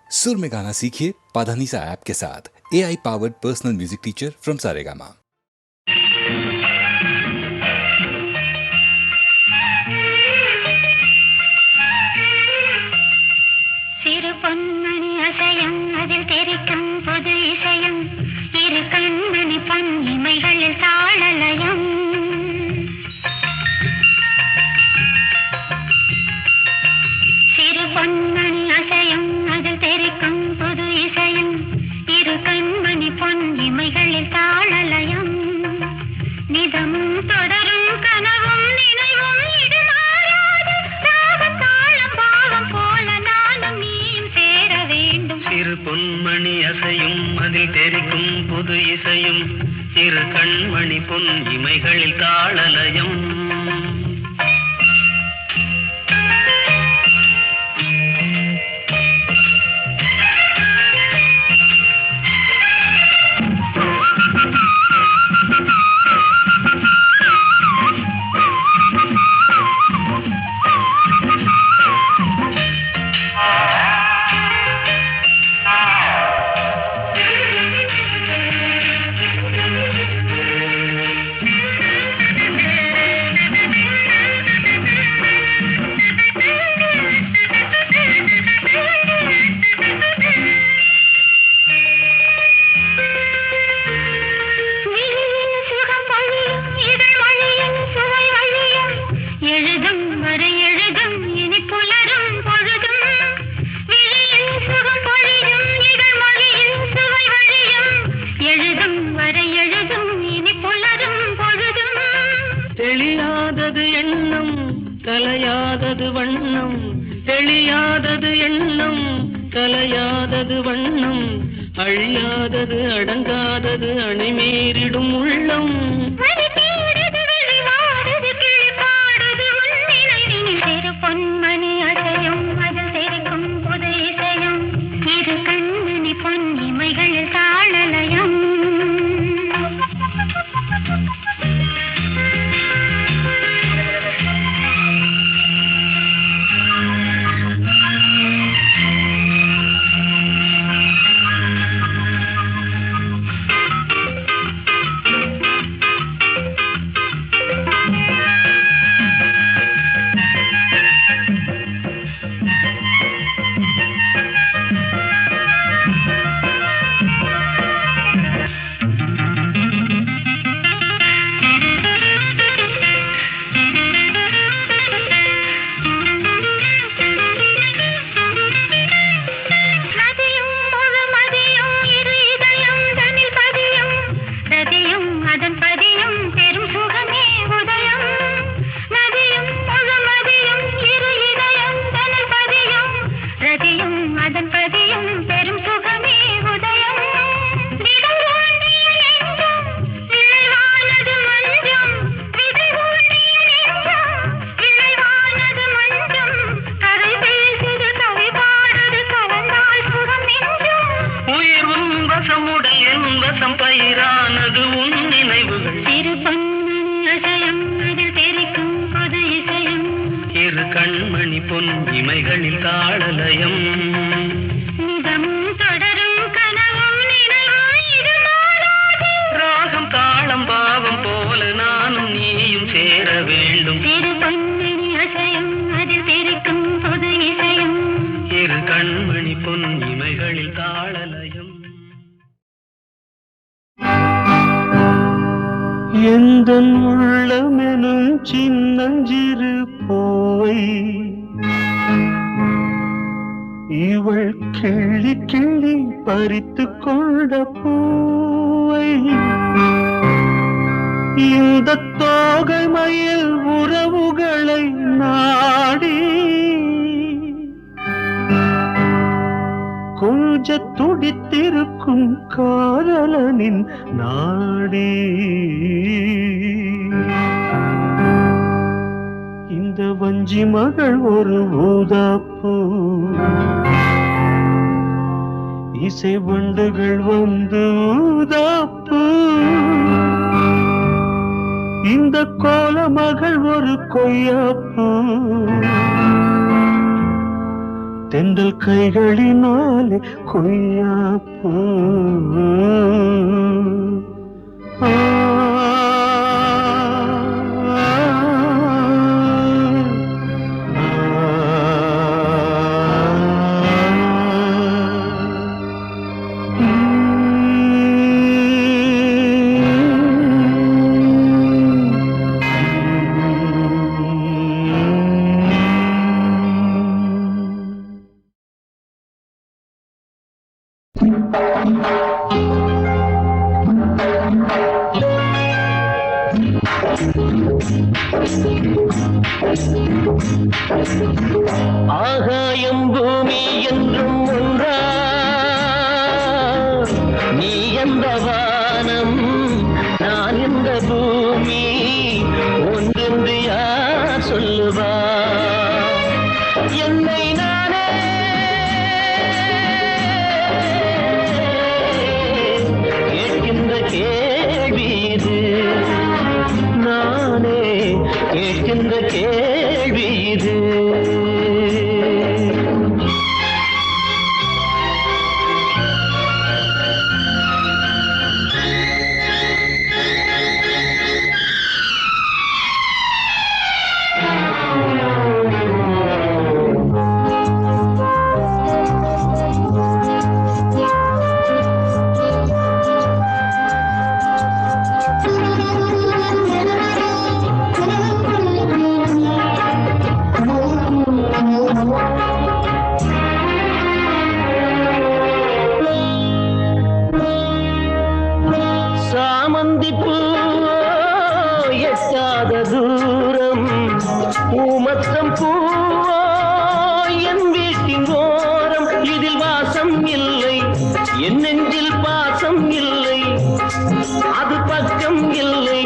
सुर में गाना सीखिए पाधानीसा ऐप के साथ। AI powered personal music teacher from Saregama. சிறு பொன்மணி அசையும் அதில் தெரிக்கும் புது இசையும் இரு கண்மணி பொன் இமைகளில் தாளலயம். சிறு பொன்மணி அசையும் அதில் தெரிக்கும் புது இசையும் இரு கண்மணி பொன் இமைகளில் தாளலயம். நிதமும் தொடரும் கனவும் நினைவும் இது மாறாது ராகம் தாளம் பாவம் போல நானும் நீயும் சேர வேண்டும். சிறு பொன்மணி அசையும் அதில் தெரிக்கும் புது இசையும் இரு கண்மணி பொன் இமைகளில் தாளலயம். தெளியாதது எண்ணம் கலையாதது வண்ணம், தெளியாதது எண்ணம் கலையாதது வண்ணம், அழியாதது அடங்காதது அணைமீறிடும் உள்ளம். சிறு பொன்மணி அசையும் அதில் தெரிக்கும் புது இசையும் இரு கண்மணி பொன் இமைகளில் தாளலயம். பயிரானது உன் நினைவுகள். சிறு பொன்மணி அசையும் அதில் தெரிக்கும் புது இசையும் இரு கண்மணி பொன் இமைகளில் தாளலயம். நிதமும் தொடரும் கனவும் நினைவும் இது மாறாது ராகம் தாளம் பாவம் போல நானும் நீயும் சேர வேண்டும். சிறு பொன்மணி அசையும் அதில் தெரிக்கும் புது இசையும் இரு கண்மணி பொன் இமைகளில் தாளலயம். எந்தன் உள்ளமெனும் சின்னஞ்சிறு பூவை இவள் கிள்ளி கிள்ளி பறித்து கொண்ட பூவை இந்த தோகை மயில் உறவுகளை நாடி கொஞ்ச துடித்திருக்கும் காதலனின் நாடி. இந்த வஞ்சி மகள் ஒரு ஊதாப்பூ, இசை வண்டுகள் வந்து ஊதாப்பூ. இந்த கோல மகள் ஒரு கொய்யாப்பூ, தென்றல் கைகளினாலே கொய்யா பூ ஆகாயம் பூமி என்றும் ஒன்றா நீ எந்த வானம் நான் எந்த பூமி ஒன்றென்று யார் சொல்லுவா என்னை நானே கேட்கின்ற கேள்வி இது நானே கேட்கின்ற கேள்வி இது சாமந்தி பூவோ எட்டாத தூரம் பூமத்தம் பூவோ என் வீட்டின் ஓரம் இதில் வாசம் இல்லை என் நெஞ்சில் பாசம் இல்லை அது பக்கம் இல்லை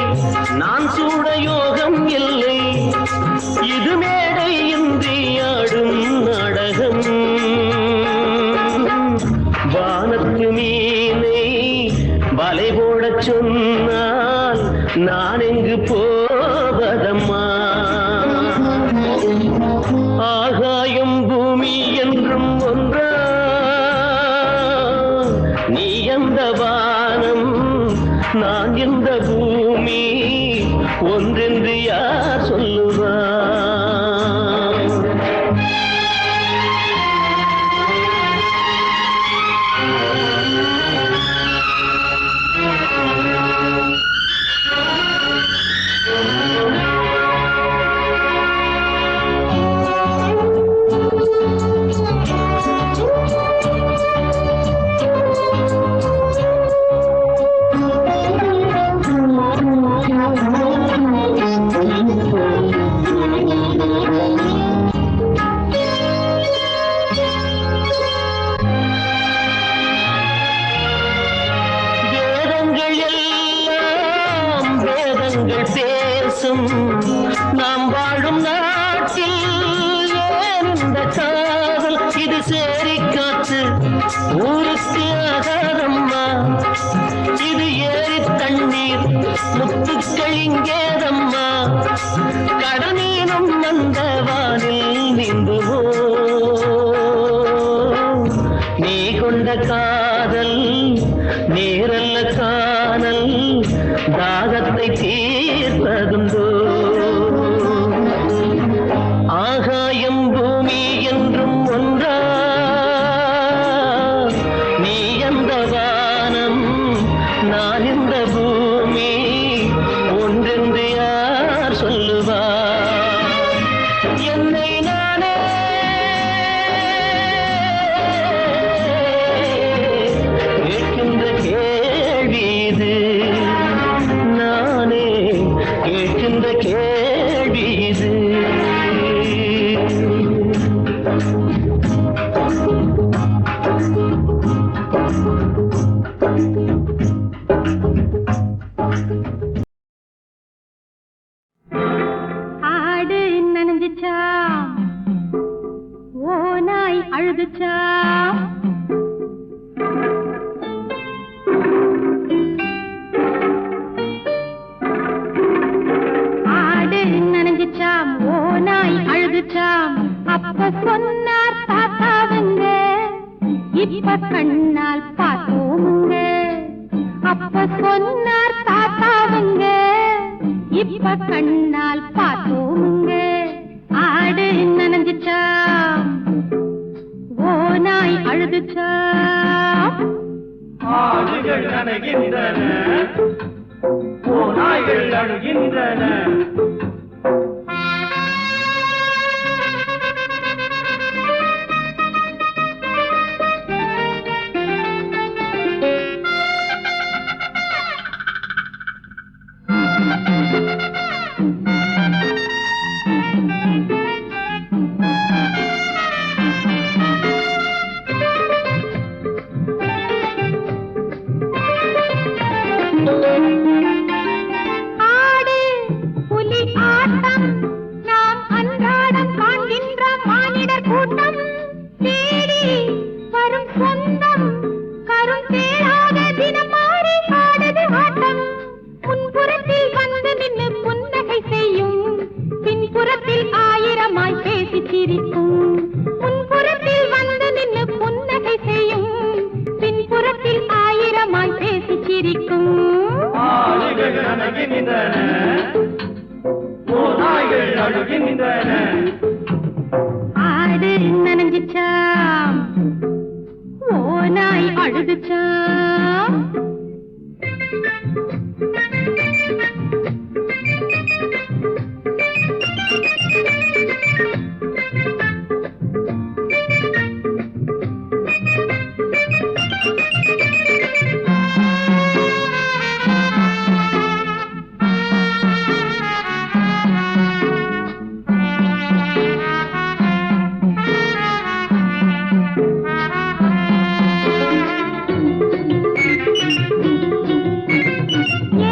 நான் சூட யோகம் இல்லை இது மேடை இன்றி ஆடும் நாடகம் வானத்து மீனை வலை போடச் சொன்னால் நான் எங்கு போவதம்மா ஆகாயம் பூமி என்றும் ஒன்றா நீ எந்த வானம் நான் எந்த பூமி ஒன்றென்று யார் சொல்லுவா பேசும் நாம் வாழும் நாட்டில் ஏன் இந்த காதல் இது சேரி காற்று ஊருக்கு ஆகாதம்மா இது ஏரி தண்ணீர் முத்துக்கள் இங்கேதம்மா கடனீனும் அந்த வானில் நீந்துவோ நீ கொண்ட காதல் நேரல்ல காணல் தாகத்தை தீர்ப்பதுண்டோ ஆகாயம் பூமி என்றும் ஒன்றா நீ எந்த வானம் நான் எந்த பூமி ஒன்றென்று யார் சொல்லுவா என்னை நானே கேட்கின்ற கேள்வி இது நானே கேட்கின்ற இப்ப கண்ணால் பார்த்தோமுங்க. அப்ப சொன்னார் தாத்தாவுங்க, இப்ப கண்ணால் பார்த்தோமுங்க. ஆடு நனைஞ்சிச்சா, ஓநாய் அழுதுச்சா, ஆடுகள் நனைகின்றன, ஓநாய்கள் அழுகின்றன. ஆடு புலி ஆட்டம் நாம் அன்றாடம் காண்கின்ற மானிடர் கூட்டம். தேடி வரும் சொந்தம் கரும் தேடாக தினம் மாறி ஆடுது ஆட்டம். முன்புறத்தில் வந்து நின்று புன்னகை செய்யும், பின்புறத்தில் ஆயிரமாய் பேசி சிரிக்கும். முன்புறத்தில் வந்து நின்று புன்னகை செய்யும், பின்புறத்தில் ஆயிரமாய் பேசி சிரிக்கும். ஆடுகள் நனைகின்றன, ஓநாய்கள் அழுகின்றன. ஆடு நனைஞ்சிச்சா, ஓநாய் அழுதுச்சா.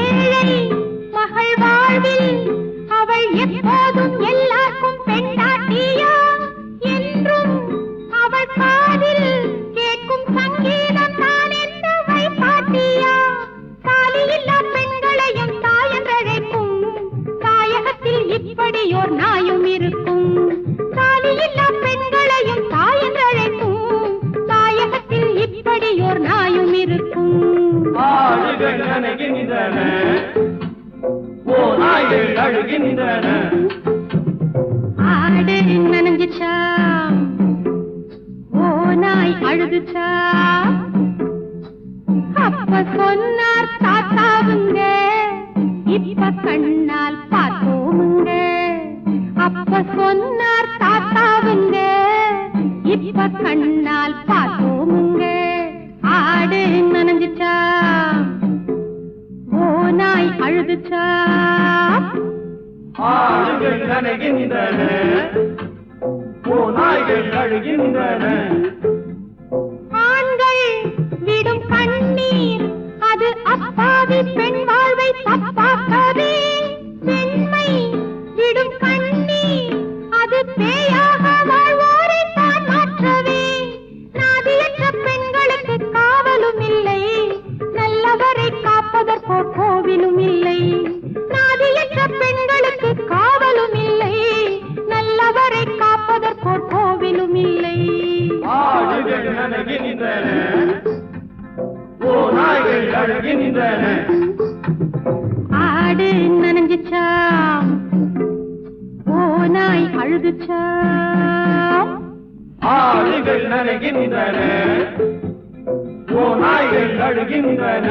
ஏழை மகள் வாழ்வில் அவள் எப்போதும் எல்லாருக்கும் பெண்டாட்டியா, என்றும் அவள் காதில் கேட்கும் சங்கீதம் தான் என்று வைப்பாட்டியா. தாலியில்லா பெண்களையும் தாயன்றழைக்கும், தாயகத்தில் இப்படியோர் நாயும் இருக்கும். தாலியில்லா பெண்களையும் தாயன்றழைக்கும், தாயகத்தில் இப்படியோர் நாயும் இருக்கும். ஆடுகள் நனைகின்றன, ஓநாய்கள் அழுகின்றன. ஆடு நனைஞ்சிச்சா, ஓநாய் அழுதுச்சா. அப்ப சொன்னார் தாத்தாவுங்க, இப்ப கண்ணால் பார்த்தோமுங்க. அப்ப சொன்னார் தாத்தாவுங்க, இப்ப கண்ணால் பார்த்தோமுங்க. ஆடு நனைஞ்சிச்சா, ஓநாய் அழுதுச்சா. ஆடுகள் நனைகின்றன, ஓநாய்கள் அழுகின்றன. ஆண்கள் விடும் கண்ணீர் அது அப்பாவி பெண் வாழ்வை தப்பாக்கவே. பெண்மை விடும் கண்ணீர் அது பேயாக வாழ்வோரை தான் மாற்றவே. நாதியற்ற பெண்களுக்கு காவலும் இல்லை, நல்லவரை காப்பதற்கோ கோவிலும் இல்லை. நாதியற்ற பெண்களுக்கு காவலும் இல்லை, நல்லவரை காப்பதற்கோ கோவிலும் இல்லை. ஆடுகள் நனைகின்றன, ஓநாய்கள் அழுகின்றன. ஆடு நனைஞ்சிச்சா, ஓநாய் அழுதுச்சா. ஆடுகள் நனைகின்றன, ஓநாய்கள் அழுகின்றன.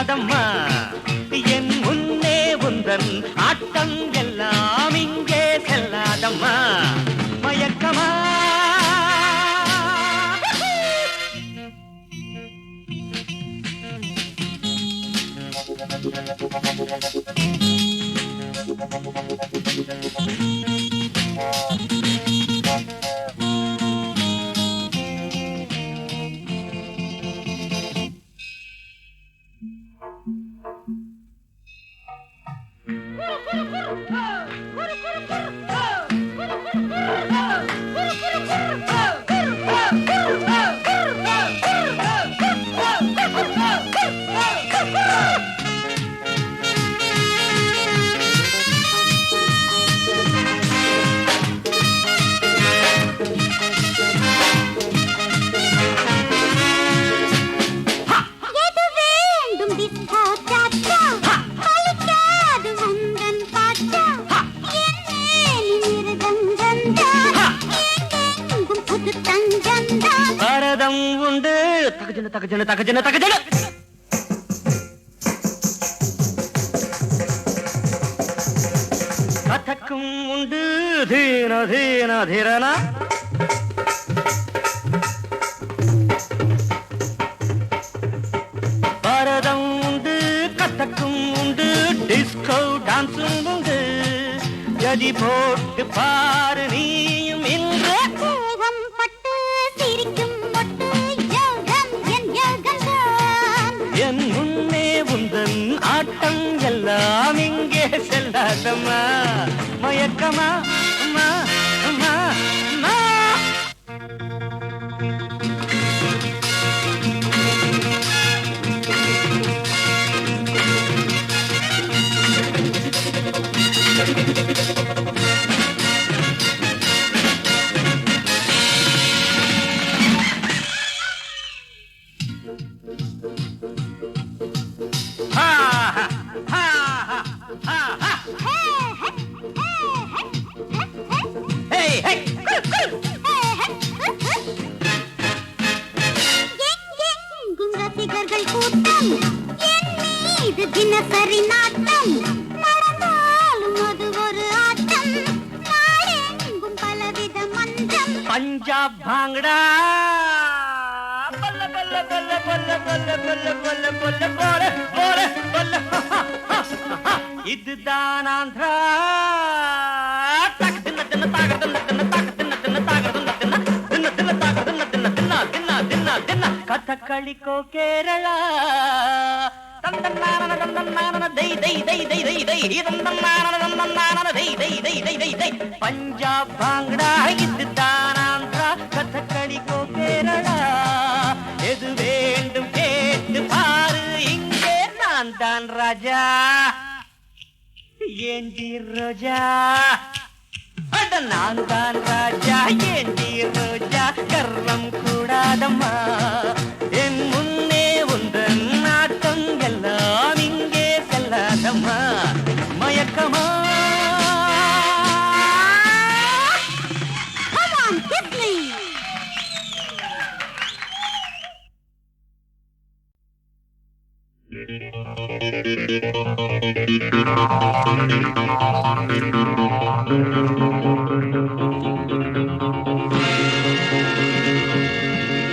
கூடாதம்மா என் முன்னே உந்தன் ஆட்டம் எல்லாம் இங்கே செல்லாதம்மா மயக்கமா பரதம் உண்டு தகஜன தகஜன தகஜன தகஜன கதக்கும் உண்டு தீன தீன தீரனா பரதம் உண்டு கதக்கும் உண்டு டிஸ்கோ டான்ஸும் உண்டு ஜதி போட்டு பாரு நீயும் இன்று என் முன்னே உந்தன் ஆட்டம் எல்லாம் இங்கே செல்லாதம்மா மயக்கமா அம்மா அம்மா அம்மா தினசரி நாட்டம் நடந்தாலும் அது ஒரு ஆட்டம் நாளெங்கும் பலவித மந்திரம் பஞ்சாப் பாங்கடா பல்ல பல்ல பல்ல பல்ல பல்ல பல்ல பல்ல பல்ல போல போல பல்ல இதுதான் ஆந்திரா தக தின்ன தின்ன தாக தின்ன தின்ன தாக தின்ன தின்ன தாக தின்ன தின்ன தின்ன தின்ன தாக தின்ன தின்ன தின்ன தின்ன தின்ன தின்ன கதகளிக்கோ கேரளா தந்தன்னான தந்தன்னான தை தை தை தை தை தை தந்தன்னான தந்தன்னான தை தை தை தை தை தை பஞ்சாப் பாங்கடா இதுதான் ஆந்திரா கதகளிக்கோ கேரளா எது வேண்டும் கேட்டு பாரு இங்கே நான் தான் ராஜா ஏந்தி ரோஜா அட நான் தான் ராஜா ஏந்தி ரோஜா கர்வம் கூடாதம்மா என் முன்னே உந்தன் நாட்டம் எல்லாம் இங்கே செல்லாதம்மா மயக்கமா Come on, kiss me.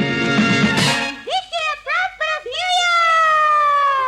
Wish you a prosperous New Year.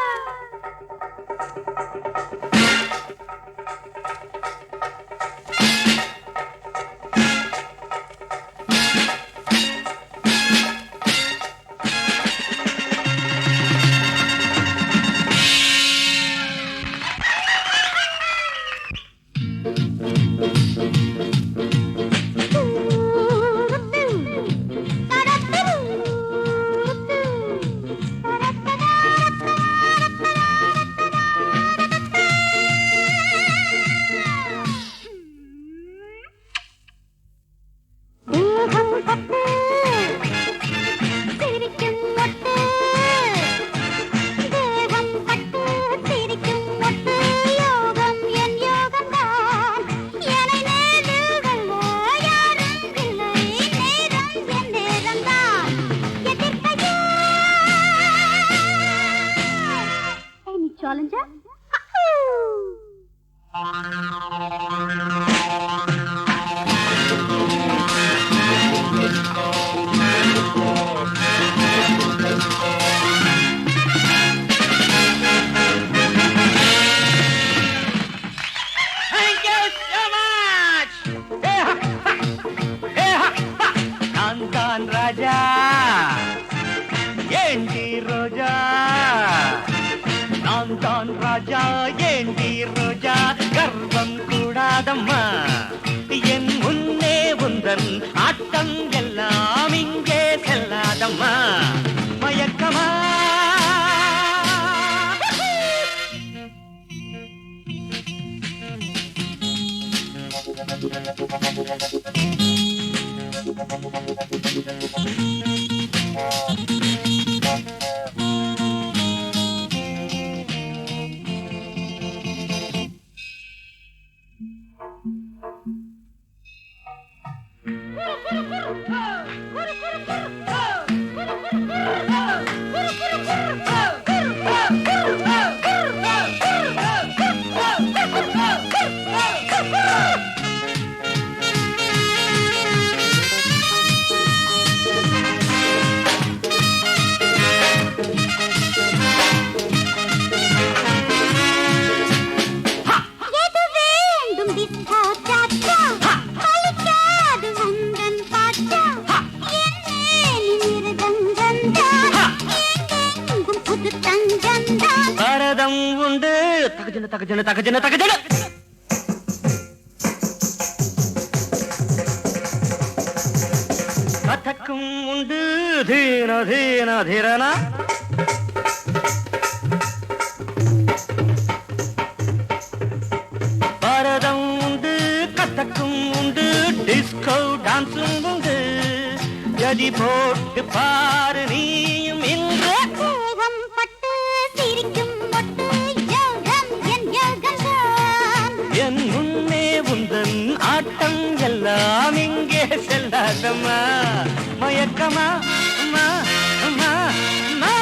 தொலைஞ்சா ராஜா ஏண்டி ரோஜா நான் தான் ராஜா ஏண்டி ரோஜா கர்வம் கூடாதம்மா என் முன்னே உந்தன் ஆட்டம் எல்லாம் இங்கே செல்லாதம்மா மயக்கமா பரதம் உண்டு தகஜன தகஜன தகஜன தகஜன கதக்கும் உண்டு தீன தீன தீரனா பரதம் உண்டு கதக்கும் உண்டு டிஸ்கோ டான்ஸும் உண்டு யதி போட்டு பாரு நீயும் இன்று என் முன்னே உந்தன் ஆட்டம் எல்லாம் இங்கே செல்லாதம்மா மயக்கமா அம்மா அம்மா அம்மா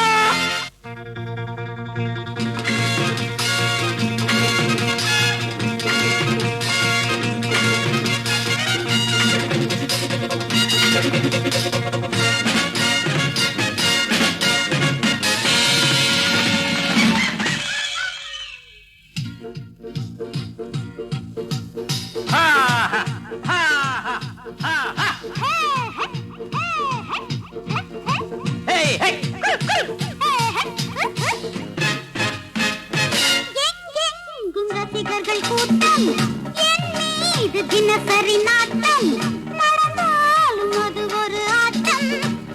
தினசரி நாட்டம் நடந்தாலும் அது ஒரு ஆட்டம்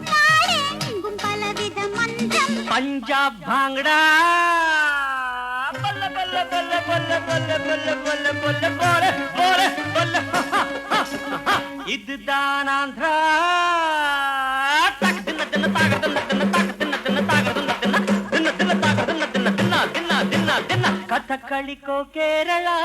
நாளெங்கும் பலவித மன்றம் பஞ்சாப் பாங்கடா பல்ல பல்ல பல்ல பல்ல பல்ல பல்ல பல்ல பல்ல போல போல பல்ல இதுதான் ஆந்திரா தகதின தின தகதின தின தகதின தின தகதின தின தின தின தகதின தின தின தின தின தின கதகளிக்கோ கேரளா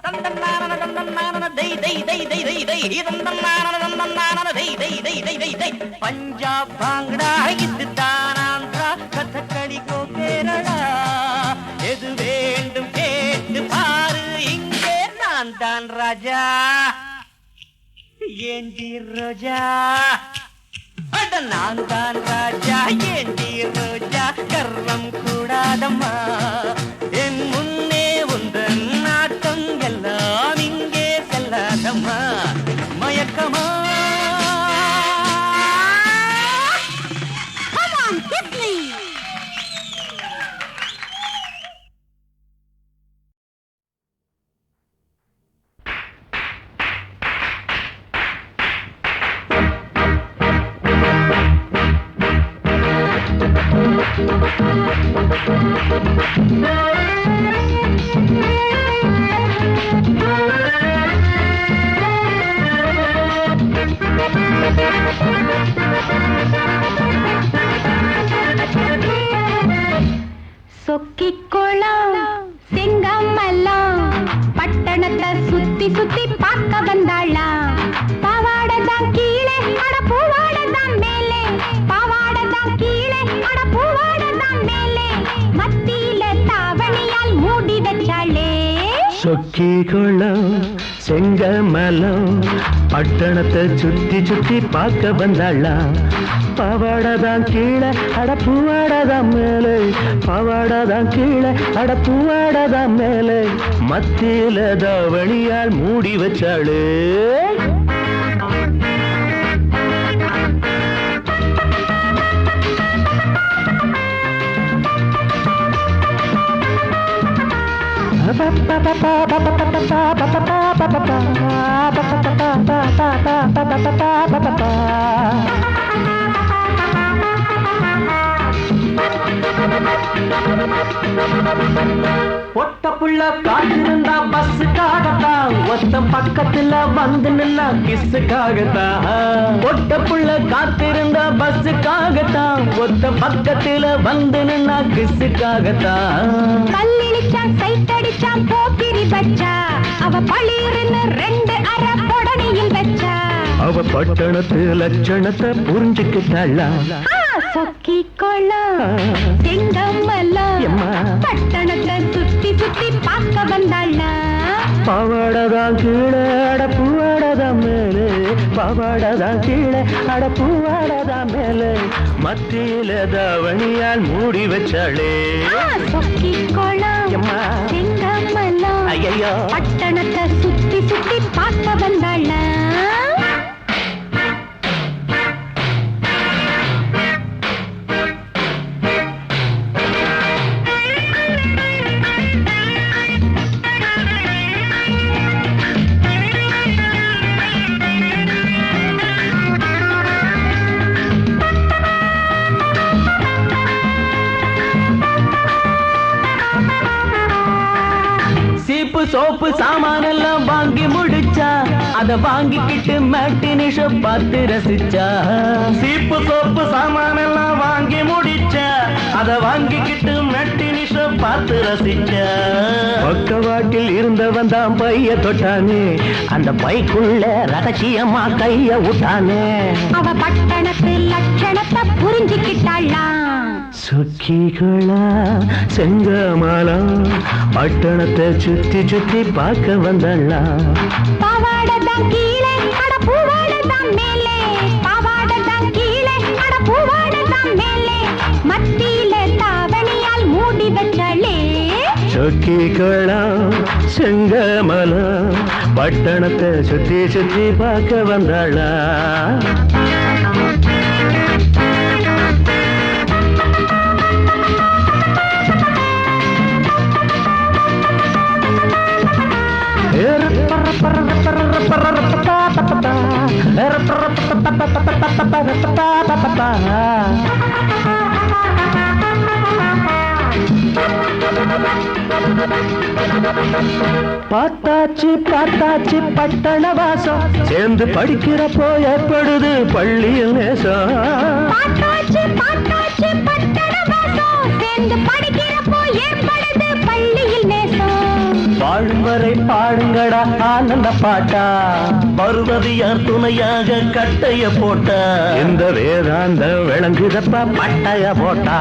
தந்தன்னான தந்தன்னான தை தை தை தை தை தை தந்தன்னான தந்தன்னான தை தை தை தை தை தை பஞ்சாப் பாங்கடா இதுதான் ஆந்திரா கதகளிக்கோ கேரளா எது வேண்டும் கேட்டு பாரு இங்கே நான் தான் ராஜா ஏண்டி ரோஜா அட நான் தான் ராஜா ஏண்டி ரோஜா கர்வம் கூடாதம்மா என் முன்னே உந்தன் நாட்டம் எல்லாம் இங்கே செல்லாதம்மா மயக்கமா சொக்கிக்குளம் செங்கம்மெல்லாம் பட்டணத்தை சுத்தி சுத்தி பார்க்க வந்தாளா பாவாடதான் கீழே அட பூவாடதான் மேலே பாவாடதான் கீழே அட பூவாடதான் மேலே மத்தியில சொக்கிகுளம் செங்கமலம் பட்டணத்தை சுத்தி சுத்தி பார்க்க வந்தாளாம். பவாடதான் கீழே அடப்புவாடதான் மேலே, பவாடதான் கீழே அடப்புவாடதான் மேலே, மத்தியில தாவணியால் மூடி வச்சாளே. ஒட்ட புள்ள காத்திருந்தா பஸ்ஸுக்காகத்தான், ஒத்த பக்கத்துல வந்து நின்னா கிஸ்ஸுக்காகத்தான். ஒட்ட புள்ள காத்திருந்தா பஸ்ஸுக்காகத்தான், ஒத்த பக்கத்துல வந்து நின்னா கிஸ்ஸுக்காகத்தான். கல்லிடிச்சா சைட்டடிச்சா போக்கிரி வச்சா, அவ பளிர்னு 2 அரை பொடனையில் வச்சா. அவ பட்டணத்து லட்சணத்தை புரிஞ்சுக்கிட்டாளா. சொக்கிக்குளம் செங்கமலம் பட்டணத்தை சுத்தி சுத்தி பார்க்க வந்தாளா. பவாடதான் கீழே அடப்புவாடதான் மேலே, பவாடதான் கீழே அடப்புவாடதான் மேலே, மத்தியில தாவணியால் மூடி வச்சாளே. சொக்கிக்குளம் செங்கமலம் ஐயோ பட்டணத்தை சுத்தி சுத்தி பார்க்க வந்தாளா. சோப்பு சாமான எல்லாம் வாங்கி முடிச்சா, அத வாங்கிக்கிட்டு மேட்டினிஷ பார்த்து ரசிச்சா. சீப்பு சோப்பு சாமான எல்லாம் வாங்கி முடிச்சா, அத வாங்கிக்கிட்டு மேட்டினிஷ பார்த்து ரசிச்சா. பக்கவாட்டில் இருந்தவன் தான் பைய தொட்டானே, அந்த பைக்குள்ள ரகசியமா கைய விட்டானே. அவ பட்டணத்து லட்சணத்தை புரிஞ்சுக்கிட்டாளாம். சொக்கிகளா செங்கமலம் பட்டணத்தை சுத்தி சுத்தி பார்க்க வந்தாளாம். பவாடதான் கீழே அடப்புவாடதான் மேலே, பவாடதான் கீழே அடப்புவாடதான் மேலே, மத்தியில தாவணியால் மூடி வச்சாளே. சொக்கிகளா செங்கமலம் பட்டணத்தை சுத்தி சுத்தி பார்க்க வந்தாளா. பார்த்தாச்சு பார்த்தாச்சு பட்டண வாசம், சேர்ந்து படிக்கிறப்போ ஏற்படுது பள்ளியில் நேசம். பார்த்தாச்சு பார்த்தாச்சு பட்டண வாசம், சேர்ந்து படிக்கிறப்போ ஏற்படுது பள்ளியில் நேசம். வாழும் வரை பாடுங்கடா ஆனந்த பாட்டா, வருவது யார் துணையாக கட்டைய போட்டா. இந்த வேதாந்த விளங்குதப்பா பட்டைய போட்டா.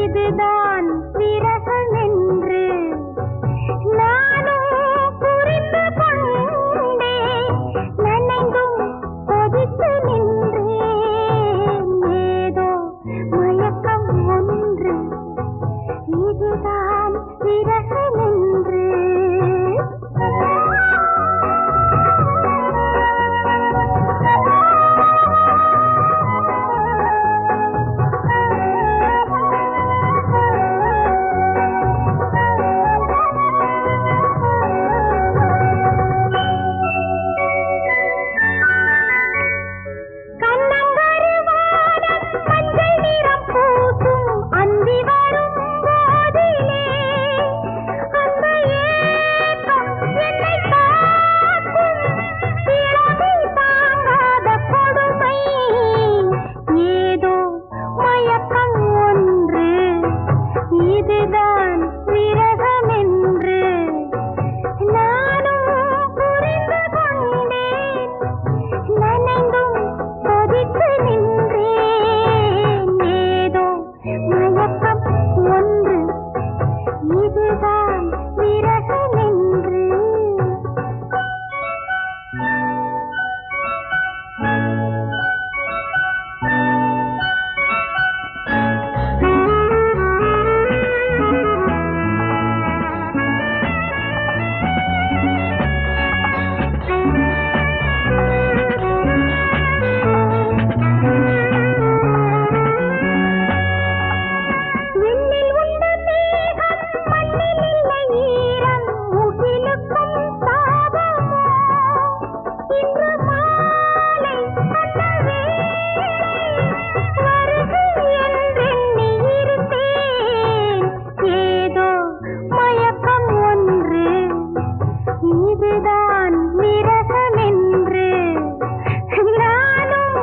இதுதான் விரகம் என்று நானும் புரிந்து கொண்டேன். நனைந்தும் கொதித்து நின்றேன். ஏதோ மயக்கம் ஒன்று இதுதான் விரகம் என்று. இதுதான் விரகம் என்று நானும் புரிந்து கொண்டேன். நனைந்தும் கொதித்து நின்றேன். ஏதோ மயக்கம் ஒன்று இதுதான் விரகம் என்று. இதுதான் விரகம் என்று நானும்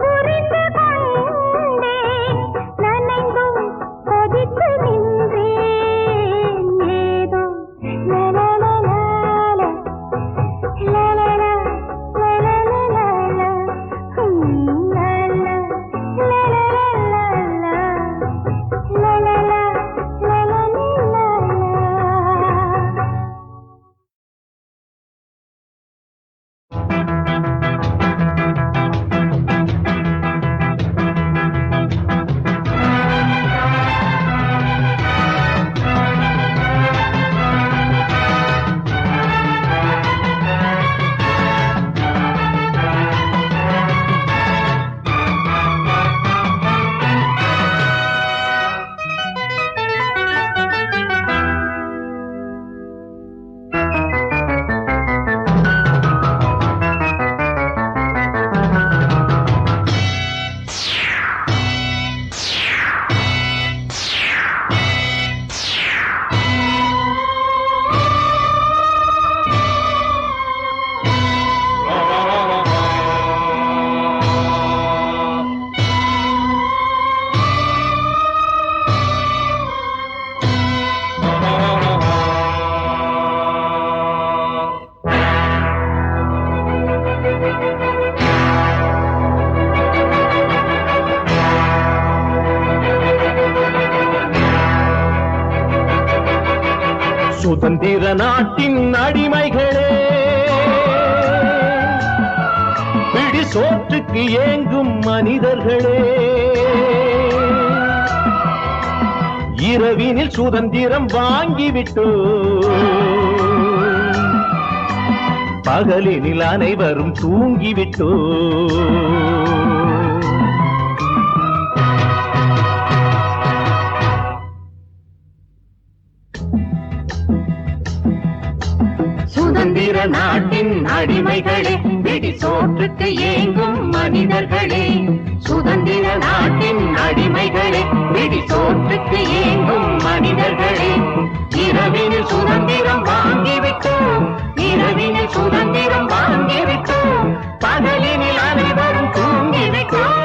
புரிந்து கொண்டேன். நனைந்தும் கொதித்து நின்றேன். ஏதோ லலலலால லலலா லலலலால லலலா லலலலால லலலா லலலலால. சுதந்திர நாட்டின் அடிமைகளே, பிடி சோற்றுக்கு ஏங்கும் மனிதர்களே, இரவினில் சுதந்திரம் வாங்கிவிட்டோ, பகலினில் அனைவரும் தூங்கிவிட்டோ. சுதந்திர நாட்டின் அடிமைகளே, பிடி சோற்றுக்கு ஏங்கும் மனிதர்களே, சுதந்திர நாட்டின் அடிமைகளே, பிடி சோற்றுக்கு ஏங்கும் மனிதர்களே, இரவினில் சுதந்திரம் வாங்கிவிட்டோம், இரவினில் சுதந்திரம் வாங்கிவிட்டோம், பகலினில் அனைவரும் தூங்கிவிட்டோம்,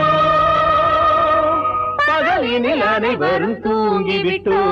பகலினில் அனைவரும் தூங்கிவிட்டோம்.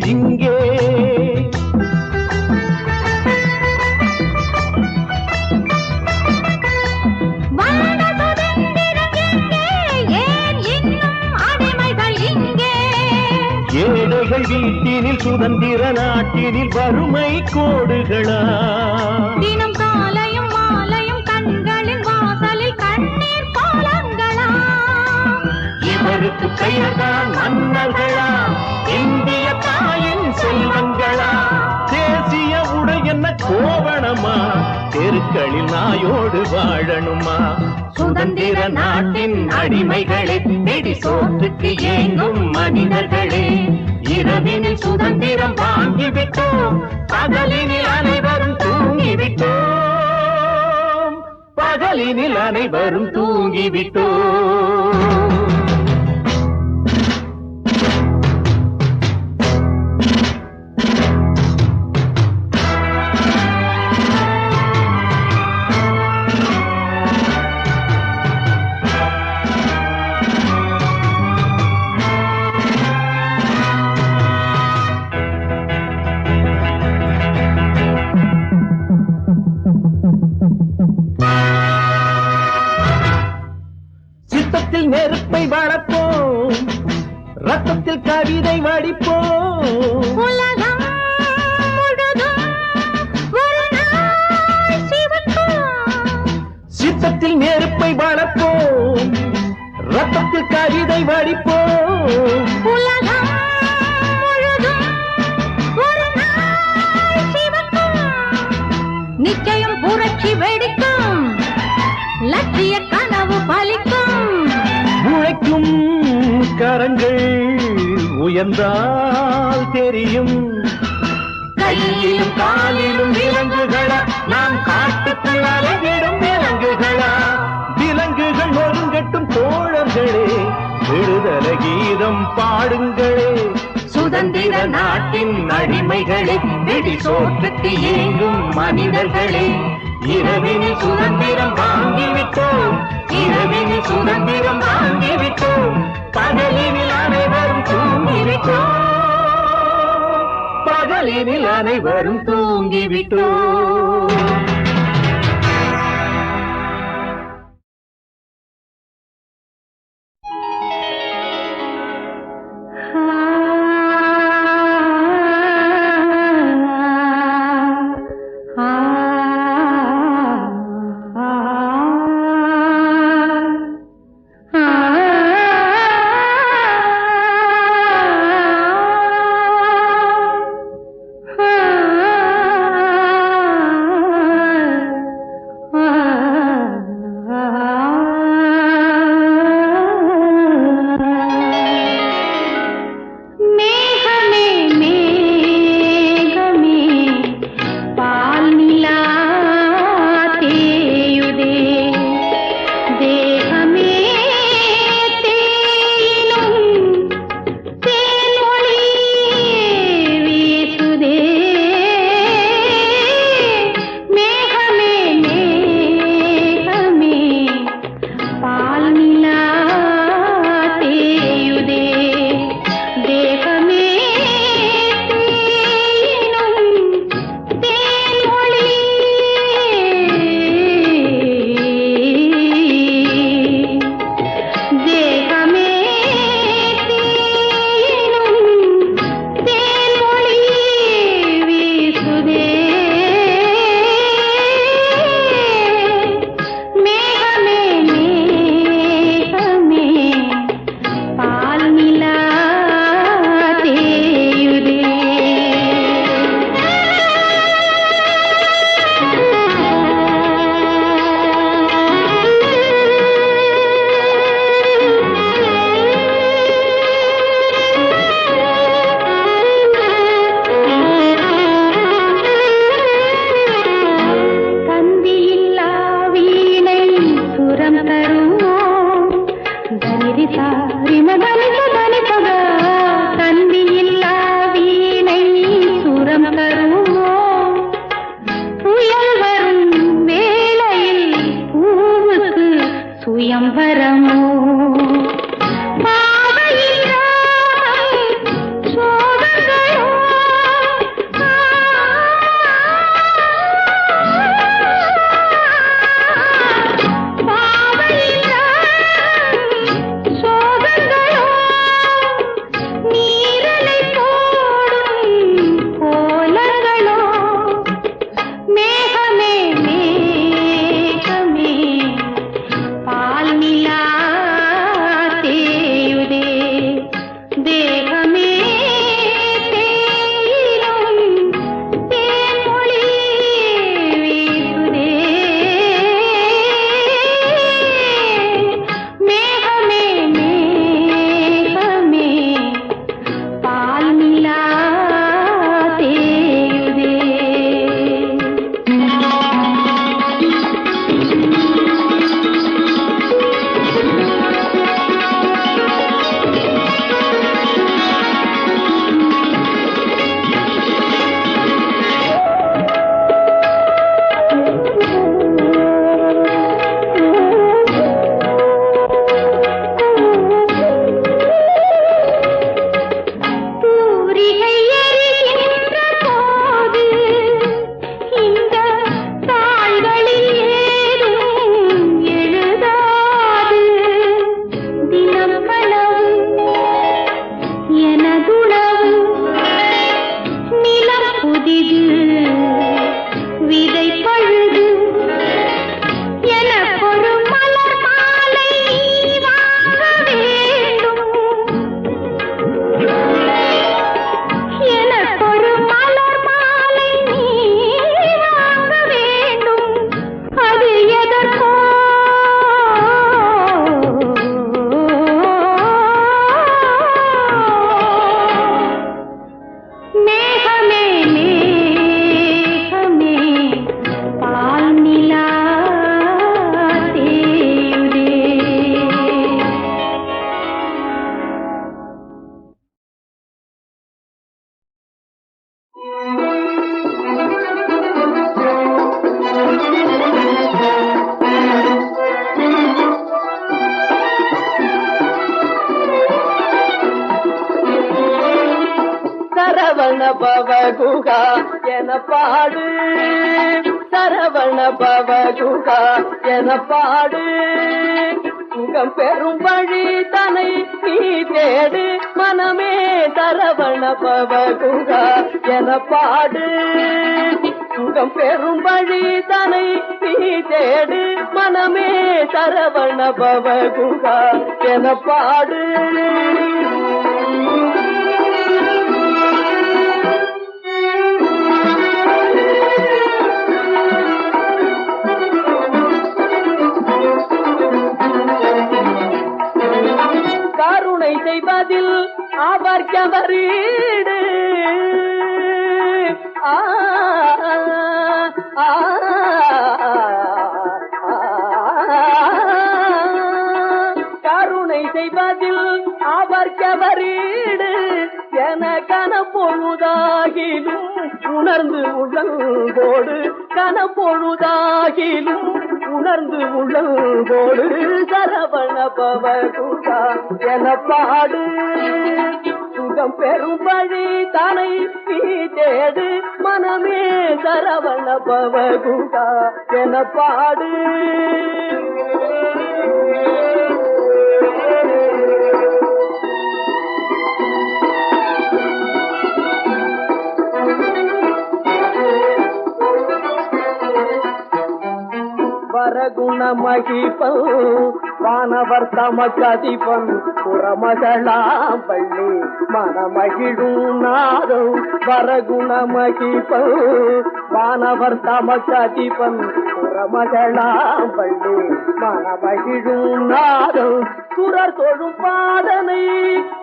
இங்கே வான சுதந்திரம் எங்கே? ஏன் இன்னும் அடிமைகள் இங்கே? ஏழைகள் வீட்டினில் சுதந்திர நாட்டினில் வறுமை கோடுகளா தினம் காலையும் மாலையும் கண்களின் வாசலில் கண்ணீர் கோலங்களா? இவருக்கு பெயர்தான் மன்னர்களா இந்திய தாயின் செல்வங்களா தேசிய உடை என்ன கோவணமா தெருக்களில் நாயோடு வாழணுமா சுதந்திர நாட்டின் அடிமைகளே நெடி சோற்றுக்கு ஏங்கும் மனிதர்களே இரவினில் சுதந்திரம் வாங்கிவிட்டோம் பகலினில் அனைவரும் தூங்கிவிட்டோம் பகலினில் அனைவரும் தூங்கிவிட்டோம் சித்தத்தில் நெருப்பை வளர்ப்போம் ரத்தத்தில் கவிதை வடிப்போம் உலகம் முழுதும் ஒரு நாள் சிவக்கும். சித்தத்தில் நெருப்பை வளர்ப்போம் ரத்தத்தில் கவிதை வடிப்போம் உலகம் முழுதும் ஒரு நாள் சிவக்கும். நிச்சயம் புரட்சி வெடிக்கும், லட்சிய கனவு பலிக்கும். உழைக்கும் கரங்கள் உயர்ந்தால் தெரியும் கையிலும் காலிலும் விலங்குகளா நாம் காட்டுக்குள் அலைகிடும் விலங்குகளா விலங்குகள் ஒருங்கட்டும் தோழர்களே விடுதலை கீதம் பாடுங்களே சுதந்திர நாட்டின் அடிமைகளே வெடி சோற்றுக்கு ஏங்கும் மனிதர்களே இரவினில் சுதந்திரம் வாங்கிவிட்டோம் இரவினில் சுதந்திரம் வாங்கிவிட்டோம் பகலினில் அனைவரும் தூங்கிவிட்டோம் பகலினில் அனைவரும் தூங்கிவிட்டோம் பவகுகா என பாடு சரவண பவகுகா என பாடு சுகம் பெறும் வழி தனை நீ தேடு மனமே சரவண பவகுகா என பாடு சுகம் பெறும் வழி தனை நீ தேடு மனமே சரவண பவகுகா என பாடு கருணை செய்வதில் அவர் கவரீடு கருணை செய்வதில் அவர் கவரீடு என கனப்பொழுதாகிலும் உணர்ந்து உள்ளங்கோடு கனப்பொழுதாகிலும் உணர்ந்து உள்ளங்கோடு சரவண பவகுகா என பாடு சுகம் பெறும் வழி தனை நீ தேடு மனமே சரவண பவகுகா என பாடு வரகுண மகிபன் வானவர் தமக்கதிபன் புறமகளாம் பள்ளி மனமகிழும் நாதம் வரகுண மகிபன் வானவர் தமக்கதிபன் புறமகளாம் பள்ளி மனமகிழும் நாதம் சுரர் தொழும் பாதனை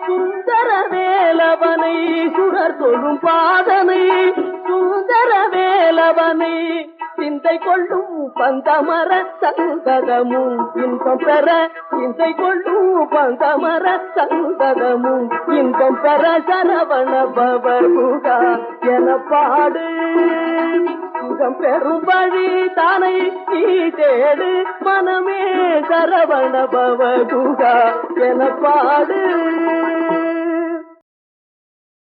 சுந்தர வேலவனை சுரர் தொழும் பாதனை சுந்தர வேலவனை சிந்தை கொள்ளும் பந்தமர சந்ததமும் இன்பம் பெற சிந்தை கொள்ளும் பந்தமர சந்ததமும் இன்பம் பெற சரவண பவகுகா என பாடு சுகம் பெறும் வழி தானை நீ தேடு மனமே சரவண பவகுகா என பாடு